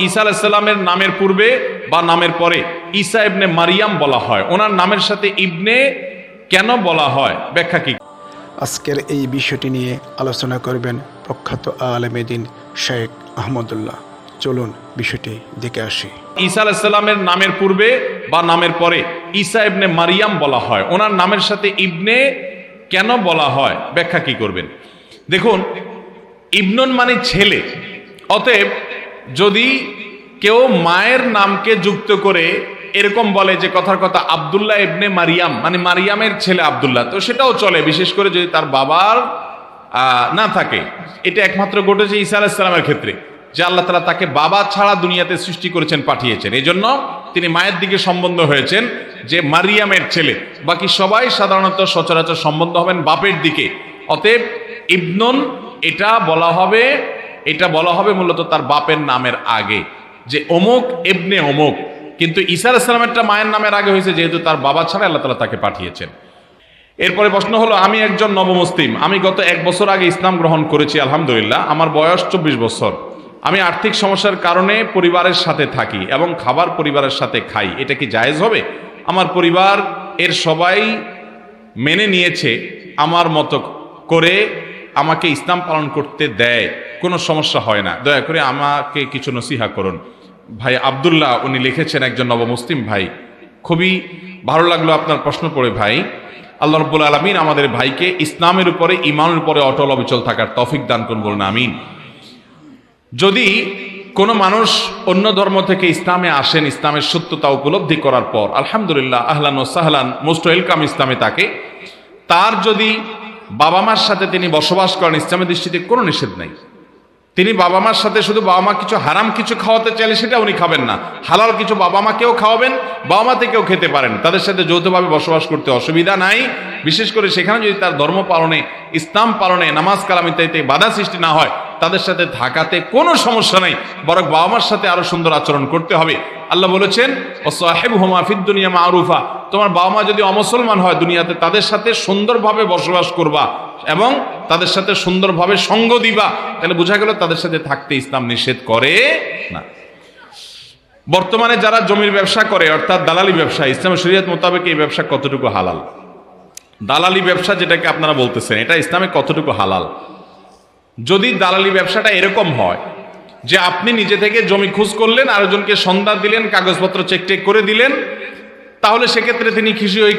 ঈসা আলাইহিস সালামের নামের পূর্বে বা নামের পরে ঈসা ইবনে মারিয়াম বলা হয়, ওনার নামের সাথে ইবনে কেন বলা হয়, ব্যাখ্যা কি? আজকের এই বিষয়টি নিয়ে আলোচনা করবেন প্রখ্যাত আলেমে দ্বীন শেখ আহমদুল্লাহ। চলুন বিষয়টি দেখে আসি। ঈসা আলাইহিস সালামের নামের পূর্বে বা নামের পরে ঈসা ইবনে মারিয়াম বলা হয়, ওনার নামের সাথে ইবনে কেন বলা হয়, ব্যাখ্যা কি করবেন? দেখুন, ইবনুন মানে ছেলে, অতএব যদি কেউ মায়ের নামকে যুক্ত করে এরকম বলে যে কথার কথা আব্দুল্লাহ ইবনে মারিয়াম, মানে মারিয়ামের ছেলে আব্দুল্লাহ, তো সেটাও চলে, বিশেষ করে যদি তার বাবার না থাকে। এটা একমাত্র ঘটেছে ঈসা আলাইহিস সালামের ক্ষেত্রে, যে আল্লাহ তাআলা তাকে বাবা ছাড়া দুনিয়াতে সৃষ্টি করেছেন, পাঠিয়েছেন, এই জন্য তিনি মায়ের দিকে সম্বন্ধ হয়েছেন যে মারিয়ামের ছেলে। বাকি সবাই সাধারণত সচরাচর সম্বন্ধ হবেন বাপের দিকে। অতএব ইবনুন এটা বলা হবে মূলত তার বাপের নামের আগে, যে অমুক ইবনে অমুক। কিন্তু ঈসা আলাইহিস সালামেরটা মায়ের নামের আগে হয়েছে, যেহেতু তার বাবা ছাড়া আল্লাহ তাআলা তাকে পাঠিয়েছেন। এরপরে প্রশ্ন হলো, আমি একজন নবমুসলিম, আমি গত 1 বছর আগে ইসলাম গ্রহণ করেছি, আলহামদুলিল্লাহ। আমার বয়স 24 বছর। আমি আর্থিক সমস্যার কারণে পরিবারের সাথে থাকি এবং খাবার পরিবারের সাথে খাই, এটা কি জায়েজ হবে? আমার পরিবার এর সবাই মেনে নিয়েছে, আমার মতো করে আমাকে ইসলাম পালন করতে দেয়, কোনো সমস্যা হয় না। দয়া করে আমাকে কিছু নসিহা করুন। ভাই আব্দুল্লাহ উনি লিখেছেন, একজন নবমুসলিম ভাই। খুবই ভালো লাগলো আপনার প্রশ্ন পড়ে ভাই। আল্লাহ রাব্বুল আলামিন আমাদের ভাইকে ইসলামের উপরে, ঈমানের উপরে অটল অবিচল থাকার তৌফিক দান করুন, বলুন আমিন। যদি কোনো মানুষ অন্য ধর্ম থেকে ইসলামে আসেন, ইসলামের সত্যতা উপলব্ধি করার পর আলহামদুলিল্লাহ, আহলান ও সাহলান, মোস্ট ওয়েলকাম ইসলামে তাকে। তার যদি বাবা মার সাথে তিনি বসবাস করেন, ইসলামের দৃষ্টিতে কোনো নিষেধ নাই। তিনি বাবা মার সাথে শুধু বাবা মা কিছু হারাম কিছু খাওয়াতে চাইলে সেটা উনি খাবেন না, হালাল কিছু বাবা মাকেও খাওয়াবেন, বাবা মা থেকেও খেতে পারেন, তাদের সাথে যৌথভাবে বসবাস করতে অসুবিধা নাই। বিশেষ করে সেখানে যদি তার ধর্ম পালনে, ইসলাম পালনে, নামাজ কালাম ইত্যাদিতে বাধা সৃষ্টি না হয়, তাদের সাথে থাকাতে কোনো সমস্যা নেই, বরং বাবা মার সাথে আরো সুন্দর আচরণ করতে হবে। আল্লাহ বলেছেন, ওয়াসাহিবহুমা ফিদ দুনিয়া মারুফা, তোমার বাবা মা যদি অমুসলমান হয় দুনিয়াতে, তাদের সাথে সুন্দরভাবে বসবাস করবা এবং তাদের সাথে সুন্দরভাবে সঙ্গ দিবা। তাহলে বোঝা গেল তাদের সাথে থাকতে ইসলাম নিষেধ করে না। বর্তমানে যারা জমির ব্যবসা করে, অর্থাৎ দালালি ব্যবসা, ইসলামের শরীয়ত মোতাবেক এই ব্যবসা কতটুকু হালাল? দালালি ব্যবসা যেটাকে আপনারা বলতেছেন, এটা ইসলামে কতটুকু হালাল? যদি দালালি ব্যবসাটা এরকম হয় যে আপনি নিজে থেকে জমি খোঁজ করলেন, আরেকজনকে সন্ধান দিলেন, কাগজপত্র চেক টেক করে দিলেন, তাহলে সেক্ষেত্রে তিনি খুশি হয়ে